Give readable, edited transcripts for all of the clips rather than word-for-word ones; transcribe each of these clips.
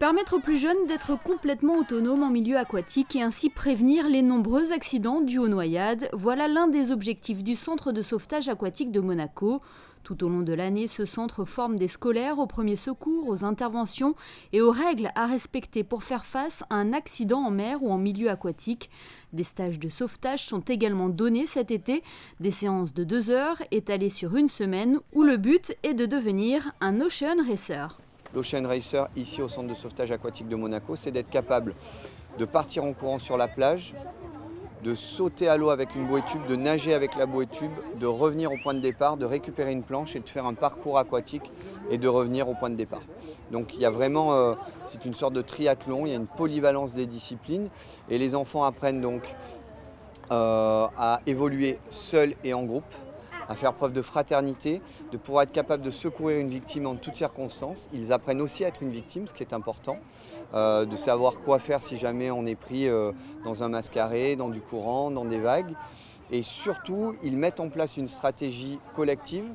Permettre aux plus jeunes d'être complètement autonomes en milieu aquatique et ainsi prévenir les nombreux accidents dus aux noyades, voilà l'un des objectifs du centre de sauvetage aquatique de Monaco. Tout au long de l'année, ce centre forme des scolaires aux premiers secours, aux interventions et aux règles à respecter pour faire face à un accident en mer ou en milieu aquatique. Des stages de sauvetage sont également donnés cet été, des séances de 2 heures étalées sur une semaine où le but est de devenir un Ocean Racer. L'Ocean Racer, ici au centre de sauvetage aquatique de Monaco, c'est d'être capable de partir en courant sur la plage, de sauter à l'eau avec une bouée tube, de nager avec la bouée tube, de revenir au point de départ, de récupérer une planche et de faire un parcours aquatique et de revenir au point de départ. Donc il y a vraiment, c'est une sorte de triathlon, il y a une polyvalence des disciplines et les enfants apprennent donc à évoluer seuls et en groupe, à faire preuve de fraternité, de pouvoir être capable de secourir une victime en toutes circonstances. Ils apprennent aussi à être une victime, ce qui est important, de savoir quoi faire si jamais on est pris dans un mascaré, dans du courant, dans des vagues. Et surtout, ils mettent en place une stratégie collective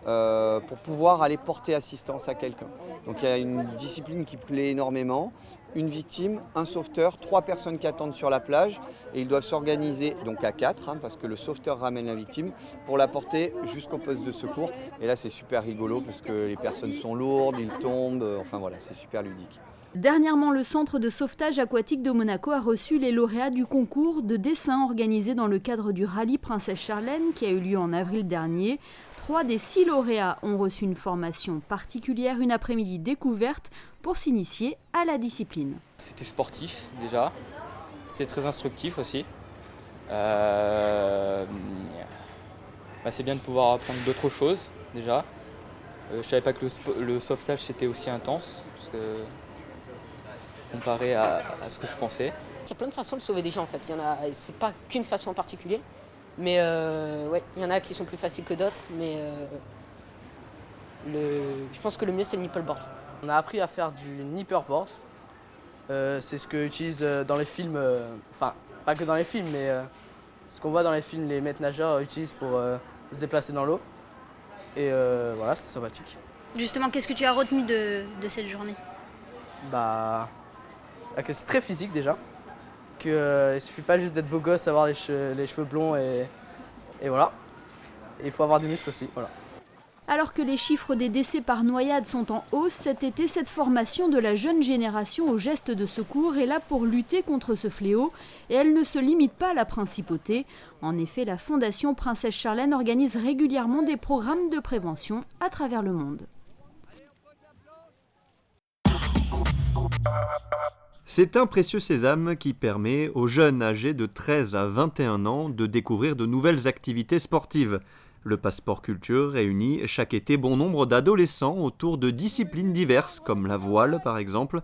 pour pouvoir aller porter assistance à quelqu'un. Donc il y a une discipline qui plaît énormément. Une victime, un sauveteur, 3 personnes qui attendent sur la plage et ils doivent s'organiser donc à 4 parce que le sauveteur ramène la victime pour la porter jusqu'au poste de secours. Et là c'est super rigolo parce que les personnes sont lourdes, ils tombent, enfin voilà, c'est super ludique. Dernièrement, le centre de sauvetage aquatique de Monaco a reçu les lauréats du concours de dessin organisé dans le cadre du rallye Princesse Charlène qui a eu lieu en avril dernier. 3 des 6 lauréats ont reçu une formation particulière, une après-midi découverte pour s'initier à la discipline. C'était sportif déjà, c'était très instructif aussi. C'est bien de pouvoir apprendre d'autres choses déjà. Je ne savais pas que le sauvetage c'était aussi intense, parce que, comparé à ce que je pensais. Il y a plein de façons de sauver des gens en fait, c'est pas qu'une façon en particulier. Mais il y en a qui sont plus faciles que d'autres, mais je pense que le mieux c'est le nippleboard. On a appris à faire du nipperboard. C'est ce que utilisent dans les films, enfin pas que dans les films, mais ce qu'on voit dans les films, les maîtres nageurs utilisent pour se déplacer dans l'eau. Et voilà, c'était sympathique. Justement, qu'est-ce que tu as retenu de cette journée ? Que c'est très physique déjà. Il ne suffit pas juste d'être beau gosse, avoir les cheveux blonds et voilà. Et il faut avoir des muscles aussi, voilà. Alors que les chiffres des décès par noyade sont en hausse cet été, cette formation de la jeune génération aux gestes de secours est là pour lutter contre ce fléau et elle ne se limite pas à la principauté. En effet, la Fondation Princesse Charlène organise régulièrement des programmes de prévention à travers le monde. C'est un précieux sésame qui permet aux jeunes âgés de 13 à 21 ans de découvrir de nouvelles activités sportives. Le Passeport Culture réunit chaque été bon nombre d'adolescents autour de disciplines diverses, comme la voile par exemple,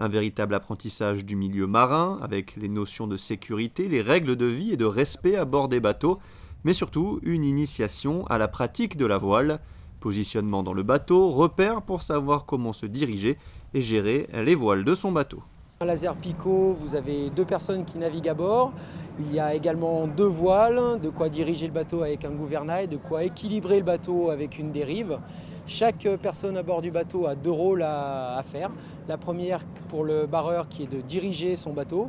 un véritable apprentissage du milieu marin, avec les notions de sécurité, les règles de vie et de respect à bord des bateaux, mais surtout une initiation à la pratique de la voile, positionnement dans le bateau, repères pour savoir comment se diriger et gérer les voiles de son bateau. Un laser Pico, vous avez 2 personnes qui naviguent à bord. Il y a également 2 voiles, de quoi diriger le bateau avec un gouvernail, de quoi équilibrer le bateau avec une dérive. Chaque personne à bord du bateau a 2 rôles à faire. La première pour le barreur qui est de diriger son bateau,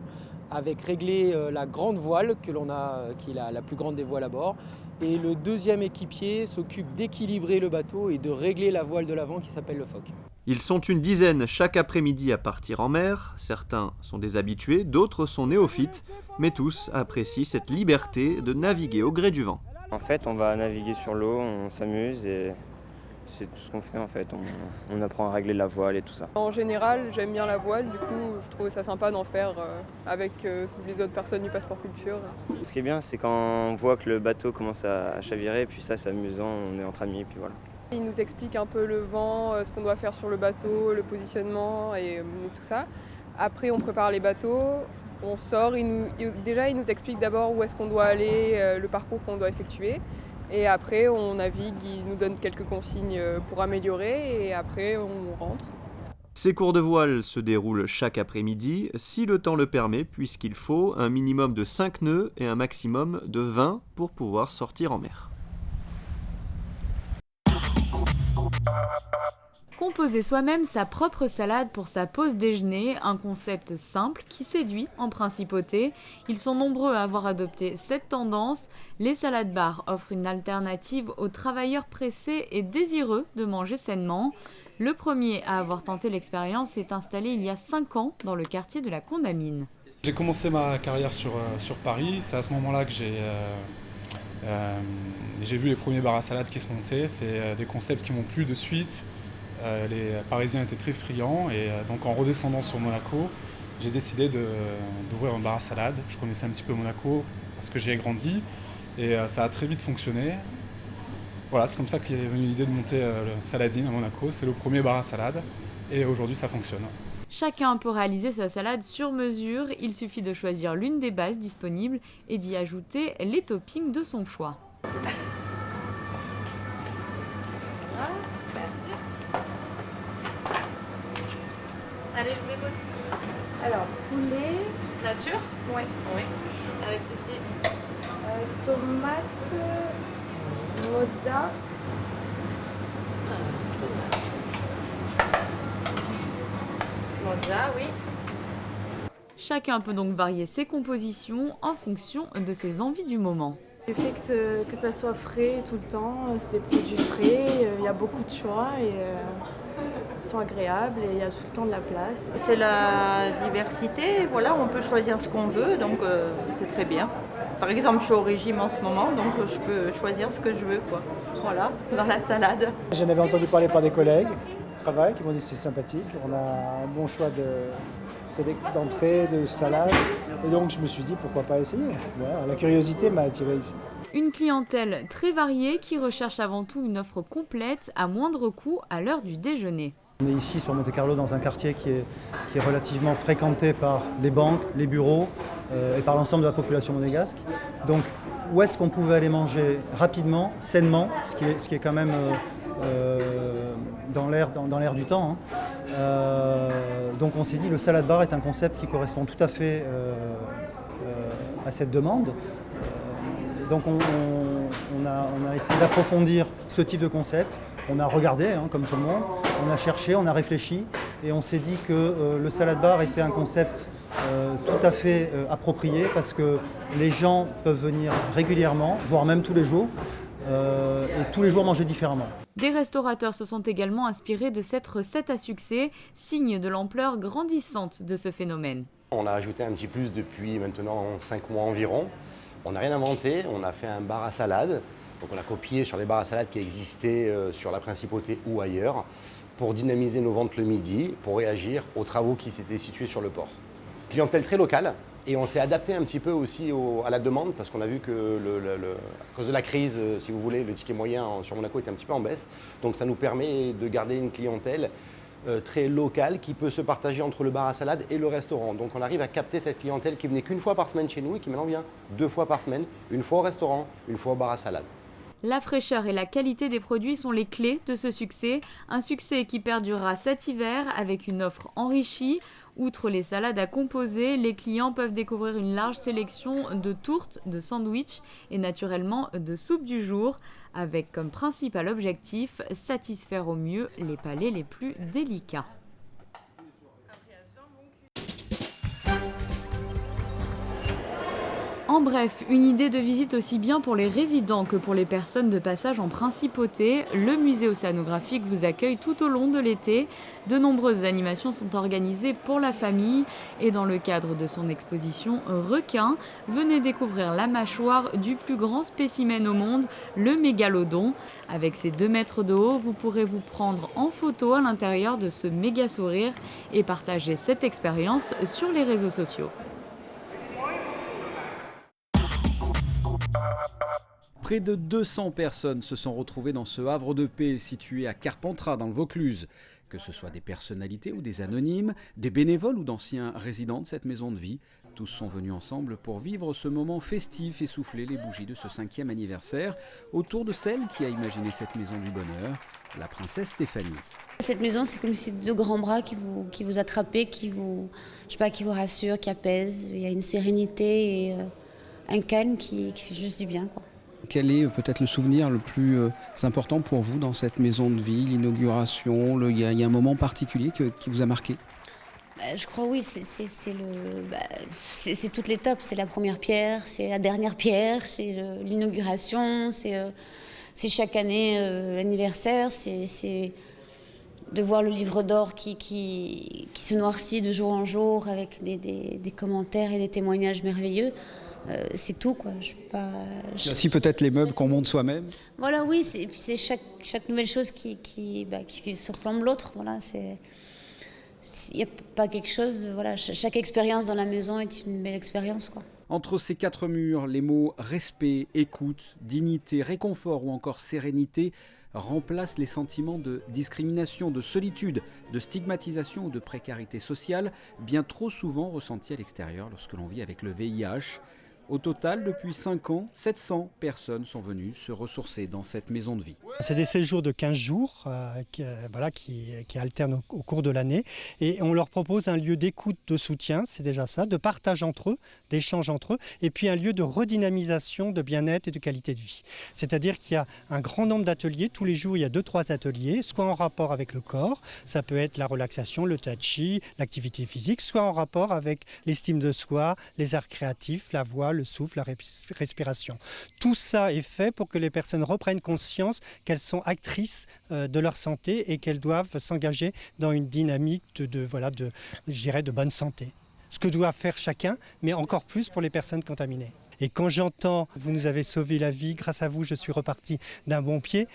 avec régler la grande voile que l'on a, qui est la plus grande des voiles à bord. Et le deuxième équipier s'occupe d'équilibrer le bateau et de régler la voile de l'avant qui s'appelle le foc. Ils sont une dizaine chaque après-midi à partir en mer. Certains sont des habitués, d'autres sont néophytes, mais tous apprécient cette liberté de naviguer au gré du vent. En fait, on va naviguer sur l'eau, on s'amuse et c'est tout ce qu'on fait en fait. On apprend à régler la voile et tout ça. En général, j'aime bien la voile, du coup, je trouvais ça sympa d'en faire avec les autres personnes du Passeport Culture. Ce qui est bien, c'est quand on voit que le bateau commence à chavirer, puis ça, c'est amusant, on est entre amis, et puis voilà. Il nous explique un peu le vent, ce qu'on doit faire sur le bateau, le positionnement et tout ça. Après, on prépare les bateaux, on sort. Il nous explique d'abord où est-ce qu'on doit aller, le parcours qu'on doit effectuer. Et après, on navigue, il nous donne quelques consignes pour améliorer et après, on rentre. Ces cours de voile se déroulent chaque après-midi, si le temps le permet, puisqu'il faut un minimum de 5 nœuds et un maximum de 20 pour pouvoir sortir en mer. Composer soi-même sa propre salade pour sa pause déjeuner, un concept simple qui séduit en principauté. Ils sont nombreux à avoir adopté cette tendance. Les salades bars offrent une alternative aux travailleurs pressés et désireux de manger sainement. Le premier à avoir tenté l'expérience s'est installé il y a 5 ans dans le quartier de la Condamine. J'ai commencé ma carrière sur Paris, c'est à ce moment-là que j'ai vu les premiers bars à salade qui se montaient. C'est des concepts qui m'ont plu de suite. Les Parisiens étaient très friands et donc en redescendant sur Monaco, j'ai décidé d'ouvrir un bar à salade. Je connaissais un petit peu Monaco parce que j'y ai grandi et ça a très vite fonctionné. Voilà, c'est comme ça qu'est venue l'idée de monter le Saladine à Monaco. C'est le premier bar à salade et aujourd'hui ça fonctionne. Chacun peut réaliser sa salade sur mesure, il suffit de choisir l'une des bases disponibles et d'y ajouter les toppings de son choix. Allez, je vous écoute. Alors, poulet. Nature? Oui. Oui. Avec ceci. Tomate. Mozza. Mozza, oui. Chacun peut donc varier ses compositions en fonction de ses envies du moment. Le fait que ça soit frais tout le temps, c'est des produits frais, il y a beaucoup de choix et ils sont agréables et il y a tout le temps de la place. C'est la diversité, voilà, on peut choisir ce qu'on veut, donc c'est très bien. Par exemple, je suis au régime en ce moment, donc je peux choisir ce que je veux, quoi. Voilà, dans la salade. J'en avais entendu parler par des collègues de travail qui m'ont dit que c'est sympathique, on a un bon choix d'entrée, de salade, et donc je me suis dit pourquoi pas essayer. Voilà, la curiosité m'a attiré ici. Une clientèle très variée qui recherche avant tout une offre complète à moindre coût à l'heure du déjeuner. On est ici sur Monte-Carlo dans un quartier qui est relativement fréquenté par les banques, les bureaux et par l'ensemble de la population monégasque. Donc où est-ce qu'on pouvait aller manger rapidement, sainement, ce qui est quand même dans l'air du temps. Donc on s'est dit le salad bar est un concept qui correspond tout à fait à cette demande. Donc on a essayé d'approfondir ce type de concept. On a regardé, comme tout le monde, on a cherché, on a réfléchi et on s'est dit que le salad bar était un concept tout à fait approprié parce que les gens peuvent venir régulièrement, voire même tous les jours, et tous les jours manger différemment. Des restaurateurs se sont également inspirés de cette recette à succès, signe de l'ampleur grandissante de ce phénomène. On a ajouté un petit plus depuis maintenant 5 mois environ. On n'a rien inventé, on a fait un bar à salade. Donc on a copié sur les bars à salade qui existaient sur la Principauté ou ailleurs pour dynamiser nos ventes le midi, pour réagir aux travaux qui s'étaient situés sur le port. Clientèle très locale et on s'est adapté un petit peu aussi à la demande parce qu'on a vu que à cause de la crise, si vous voulez, le ticket moyen sur Monaco était un petit peu en baisse. Donc ça nous permet de garder une clientèle très locale qui peut se partager entre le bar à salade et le restaurant. Donc on arrive à capter cette clientèle qui venait qu'une fois par semaine chez nous et qui maintenant vient 2 fois par semaine, une fois au restaurant, une fois au bar à salade. La fraîcheur et la qualité des produits sont les clés de ce succès, un succès qui perdurera cet hiver avec une offre enrichie. Outre les salades à composer, les clients peuvent découvrir une large sélection de tourtes, de sandwichs et naturellement de soupes du jour, avec comme principal objectif satisfaire au mieux les palais les plus délicats. En bref, une idée de visite aussi bien pour les résidents que pour les personnes de passage en principauté. Le musée océanographique vous accueille tout au long de l'été. De nombreuses animations sont organisées pour la famille et dans le cadre de son exposition Requin, venez découvrir la mâchoire du plus grand spécimen au monde, le mégalodon. Avec ses 2 mètres de haut, vous pourrez vous prendre en photo à l'intérieur de ce méga sourire et partager cette expérience sur les réseaux sociaux. Près de 200 personnes se sont retrouvées dans ce havre de paix situé à Carpentras dans le Vaucluse. Que ce soit des personnalités ou des anonymes, des bénévoles ou d'anciens résidents de cette maison de vie, tous sont venus ensemble pour vivre ce moment festif et souffler les bougies de ce 5e anniversaire autour de celle qui a imaginé cette maison du bonheur, la princesse Stéphanie. Cette maison, c'est comme si 2 grands bras qui vous attrapaient, qui vous rassurent, qui apaisent. Il y a une sérénité et un calme qui fait juste du bien, quoi. Quel est peut-être le souvenir le plus important pour vous dans cette maison de vie, l'inauguration? Il y a un moment particulier qui vous a marqué? Je crois oui, c'est toute l'étape. C'est la première pierre, c'est la dernière pierre, c'est l'inauguration, c'est chaque année l'anniversaire, c'est de voir le livre d'or qui se noircit de jour en jour avec des commentaires et des témoignages merveilleux. C'est tout, quoi. C'est aussi peut-être les meubles qu'on monte soi-même. Voilà, oui, c'est chaque nouvelle chose qui surplombe l'autre. Voilà, il n'y a pas quelque chose. Voilà, chaque expérience dans la maison est une belle expérience, quoi. Entre ces quatre murs, les mots respect, écoute, dignité, réconfort ou encore sérénité remplacent les sentiments de discrimination, de solitude, de stigmatisation ou de précarité sociale, bien trop souvent ressentis à l'extérieur lorsque l'on vit avec le VIH. Au total, depuis 5 ans, 700 personnes sont venues se ressourcer dans cette maison de vie. C'est des séjours de 15 jours qui alternent au cours de l'année et on leur propose un lieu d'écoute, de soutien, c'est déjà ça, de partage entre eux, d'échange entre eux et puis un lieu de redynamisation, de bien-être et de qualité de vie. C'est-à-dire qu'il y a un grand nombre d'ateliers, tous les jours il y a 2-3 ateliers, soit en rapport avec le corps, ça peut être la relaxation, le tai chi, l'activité physique, soit en rapport avec l'estime de soi, les arts créatifs, la voix, le souffle, la respiration. Tout ça est fait pour que les personnes reprennent conscience qu'elles sont actrices de leur santé et qu'elles doivent s'engager dans une dynamique de bonne santé. Ce que doit faire chacun, mais encore plus pour les personnes contaminées. Et quand j'entends « vous nous avez sauvé la vie, grâce à vous je suis reparti d'un bon pied »,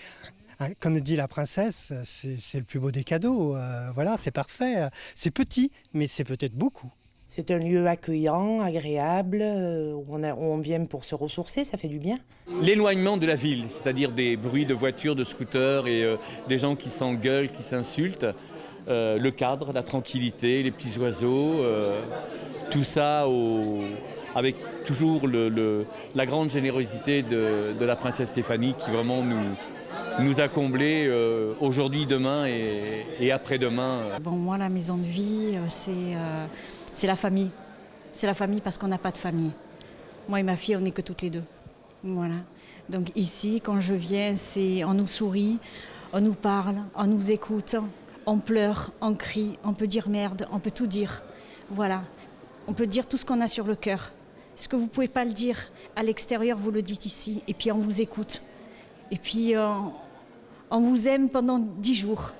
comme dit la princesse, c'est le plus beau des cadeaux. Voilà, c'est parfait. C'est petit, mais c'est peut-être beaucoup. C'est un lieu accueillant, agréable, où on vient pour se ressourcer, ça fait du bien. L'éloignement de la ville, c'est-à-dire des bruits de voitures, de scooters et des gens qui s'engueulent, qui s'insultent. Le cadre, la tranquillité, les petits oiseaux, tout ça avec toujours la grande générosité de la princesse Stéphanie qui vraiment nous a comblés aujourd'hui, demain et après-demain. Bon, moi, la maison de vie, c'est la famille. C'est la famille parce qu'on n'a pas de famille. Moi et ma fille, on n'est que toutes les deux. Voilà. Donc ici, quand je viens, on nous sourit, on nous parle, on nous écoute, on pleure, on crie, on peut dire merde, on peut tout dire. Voilà. On peut dire tout ce qu'on a sur le cœur. Ce que vous ne pouvez pas le dire à l'extérieur, vous le dites ici. Et puis on vous écoute. Et puis on vous aime pendant 10 jours.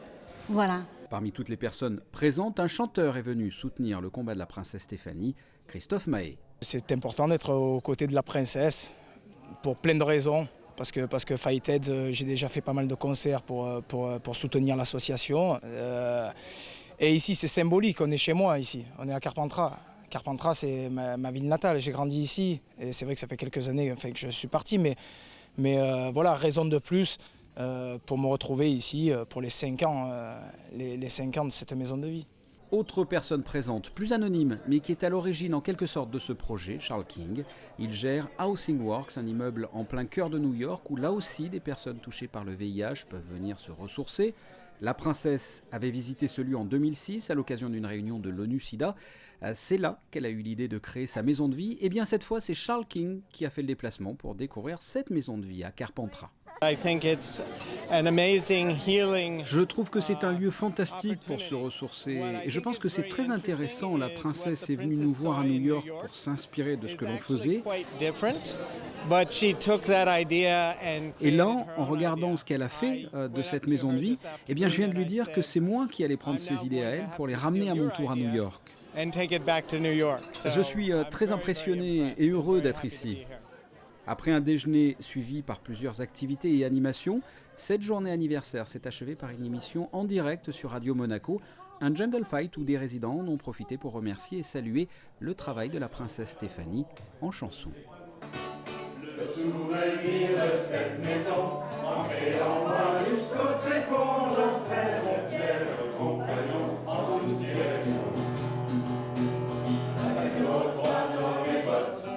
Voilà. Parmi toutes les personnes présentes, un chanteur est venu soutenir le combat de la princesse Stéphanie, Christophe Mahé. C'est important d'être aux côtés de la princesse pour plein de raisons. Parce que Fighted, j'ai déjà fait pas mal de concerts pour soutenir l'association. Et ici, c'est symbolique, on est chez moi ici, on est à Carpentras. Carpentras, c'est ma ville natale, j'ai grandi ici. Et c'est vrai que ça fait quelques années que je suis parti, mais voilà, raison de plus pour me retrouver ici pour les 5 ans, les 5 ans de cette maison de vie. Autre personne présente, plus anonyme, mais qui est à l'origine en quelque sorte de ce projet, Charles King. Il gère Housing Works, un immeuble en plein cœur de New York, où là aussi des personnes touchées par le VIH peuvent venir se ressourcer. La princesse avait visité ce lieu en 2006 à l'occasion d'une réunion de l'ONU-SIDA. C'est là qu'elle a eu l'idée de créer sa maison de vie. Et bien cette fois, c'est Charles King qui a fait le déplacement pour découvrir cette maison de vie à Carpentras. Je trouve que c'est un lieu fantastique pour se ressourcer et je pense que c'est très intéressant. La princesse est venue nous voir à New York pour s'inspirer de ce que l'on faisait. Et là, en regardant ce qu'elle a fait de cette maison de vie, eh bien, je viens de lui dire que c'est moi qui allais prendre ces idées à elle pour les ramener à mon tour à New York. Je suis très impressionné et heureux d'être ici. Après un déjeuner suivi par plusieurs activités et animations, cette journée anniversaire s'est achevée par une émission en direct sur Radio Monaco, un jungle fight où des résidents en ont profité pour remercier et saluer le travail de la princesse Stéphanie en chanson. Le souvenir de cette maison, ancré en moi jusqu'au tréfonds, j'en ferai mon fier compagnon en toute direction. Avec nos bras dans mes bottes,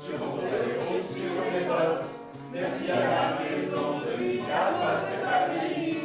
je monterai haut sur mes bottes. Merci à la maison de vie, à toi c'est ta vie.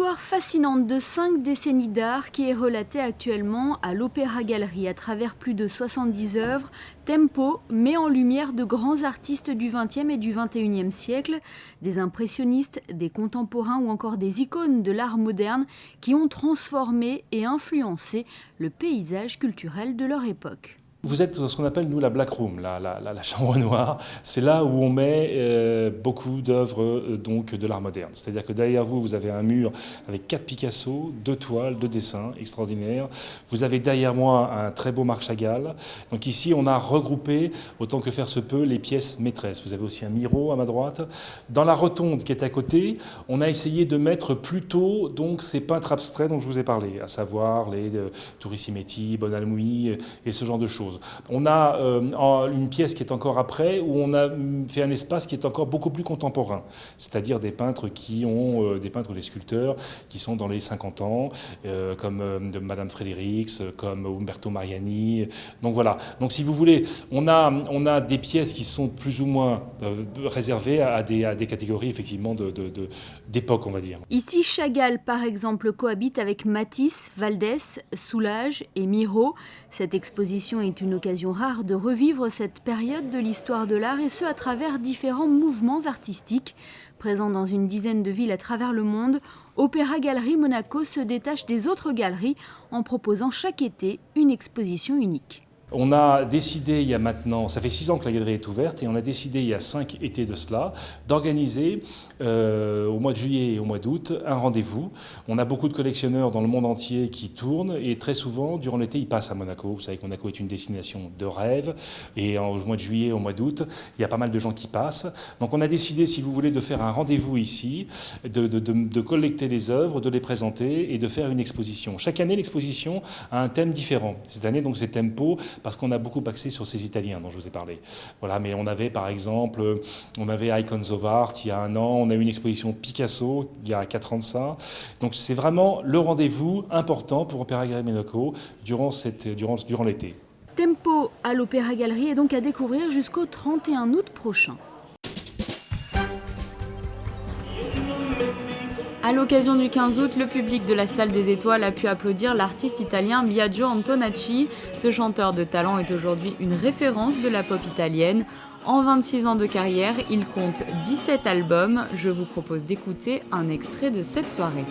L'histoire fascinante de 5 décennies d'art qui est relatée actuellement à l'Opéra-Galerie à travers plus de 70 œuvres, Tempo met en lumière de grands artistes du XXe et du XXIe siècle, des impressionnistes, des contemporains ou encore des icônes de l'art moderne qui ont transformé et influencé le paysage culturel de leur époque. Vous êtes dans ce qu'on appelle, nous, la Black Room, la chambre noire. C'est là où on met beaucoup d'œuvres donc, de l'art moderne. C'est-à-dire que derrière vous, vous avez un mur avec 4 Picasso, 2 toiles, 2 dessins extraordinaires. Vous avez derrière moi un très beau Marc Chagall. Donc ici, on a regroupé, autant que faire se peut, les pièces maîtresses. Vous avez aussi un Miro à ma droite. Dans la rotonde qui est à côté, on a essayé de mettre plutôt donc, ces peintres abstraits dont je vous ai parlé, à savoir les Turisimetti, Bonalmui et ce genre de choses. On a une pièce qui est encore après, où on a fait un espace qui est encore beaucoup plus contemporain, c'est-à-dire des peintres des peintres ou des sculpteurs qui sont dans les 50 ans, comme Madame Fredericks, comme Umberto Mariani. Donc voilà. Donc si vous voulez, on a des pièces qui sont plus ou moins réservées à des catégories effectivement d'époque, on va dire. Ici, Chagall, par exemple, cohabite avec Matisse, Valdès, Soulages et Miro. Cette exposition est une occasion rare de revivre cette période de l'histoire de l'art et ce à travers différents mouvements artistiques. Présents dans une dizaine de villes à travers le monde, Opéra-Galerie Monaco se détache des autres galeries en proposant chaque été une exposition unique. On a décidé il y a maintenant, ça fait 6 ans que la galerie est ouverte, et on a décidé il y a 5 étés de cela, d'organiser au mois de juillet et au mois d'août un rendez-vous. On a beaucoup de collectionneurs dans le monde entier qui tournent, et très souvent, durant l'été, ils passent à Monaco. Vous savez que Monaco est une destination de rêve, et au mois de juillet et au mois d'août, il y a pas mal de gens qui passent. Donc on a décidé, si vous voulez, de faire un rendez-vous ici, de collecter les œuvres, de les présenter et de faire une exposition. Chaque année, l'exposition a un thème différent. Cette année, donc, c'est Tempo, parce qu'on a beaucoup axé sur ces Italiens dont je vous ai parlé. Voilà, mais on avait par exemple, Icons of Art il y a 1 an, on a eu une exposition Picasso il y a 4 ans de ça. Donc c'est vraiment le rendez-vous important pour Opéra-Galerie Monaco durant l'été. Tempo à l'Opéra-Galerie est donc à découvrir jusqu'au 31 août prochain. À l'occasion du 15 août, le public de la Salle des Étoiles a pu applaudir l'artiste italien Biagio Antonacci. Ce chanteur de talent est aujourd'hui une référence de la pop italienne. En 26 ans de carrière, il compte 17 albums. Je vous propose d'écouter un extrait de cette soirée.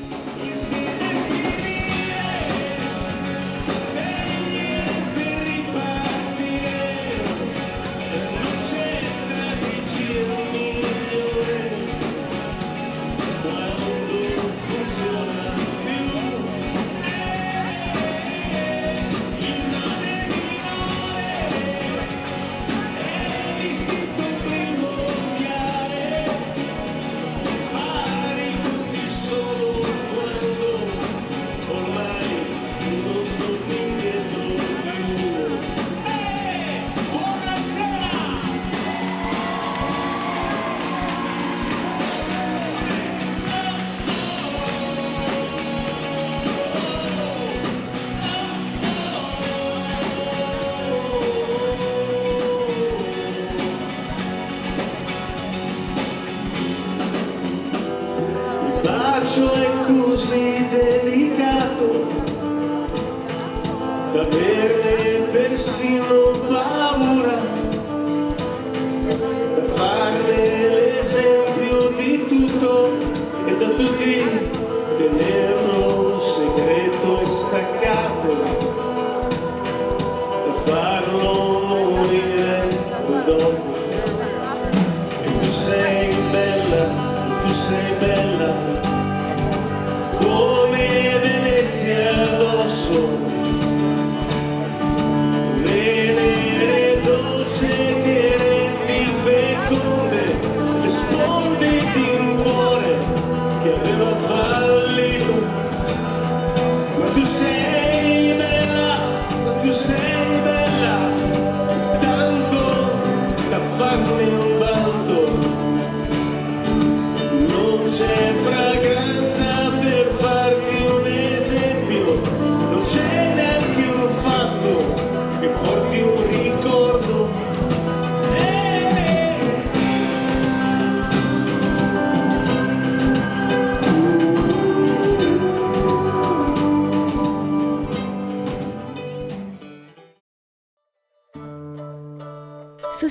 È così delicato da averne persino paura, da farne l'esempio di tutto e da tutti tenerlo segreto e staccato, da farlo morire dopo. E tu sei bella come Venezia addosso,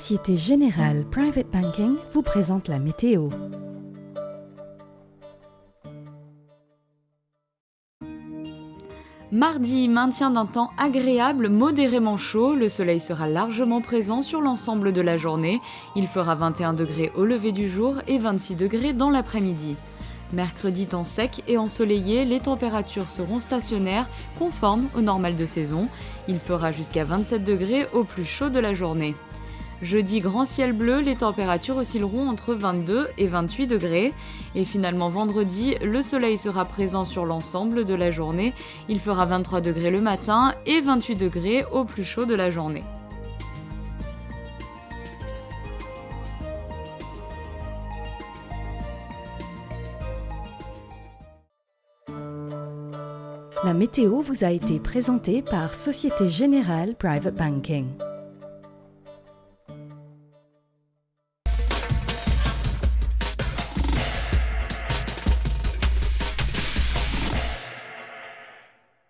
Société Générale Private Banking vous présente la météo. Mardi, maintien d'un temps agréable, modérément chaud. Le soleil sera largement présent sur l'ensemble de la journée. Il fera 21 degrés au lever du jour et 26 degrés dans l'après-midi. Mercredi, temps sec et ensoleillé, les températures seront stationnaires, conformes au normal de saison. Il fera jusqu'à 27 degrés au plus chaud de la journée. Jeudi, grand ciel bleu, les températures oscilleront entre 22 et 28 degrés. Et finalement vendredi, le soleil sera présent sur l'ensemble de la journée. Il fera 23 degrés le matin et 28 degrés au plus chaud de la journée. La météo vous a été présentée par Société Générale Private Banking.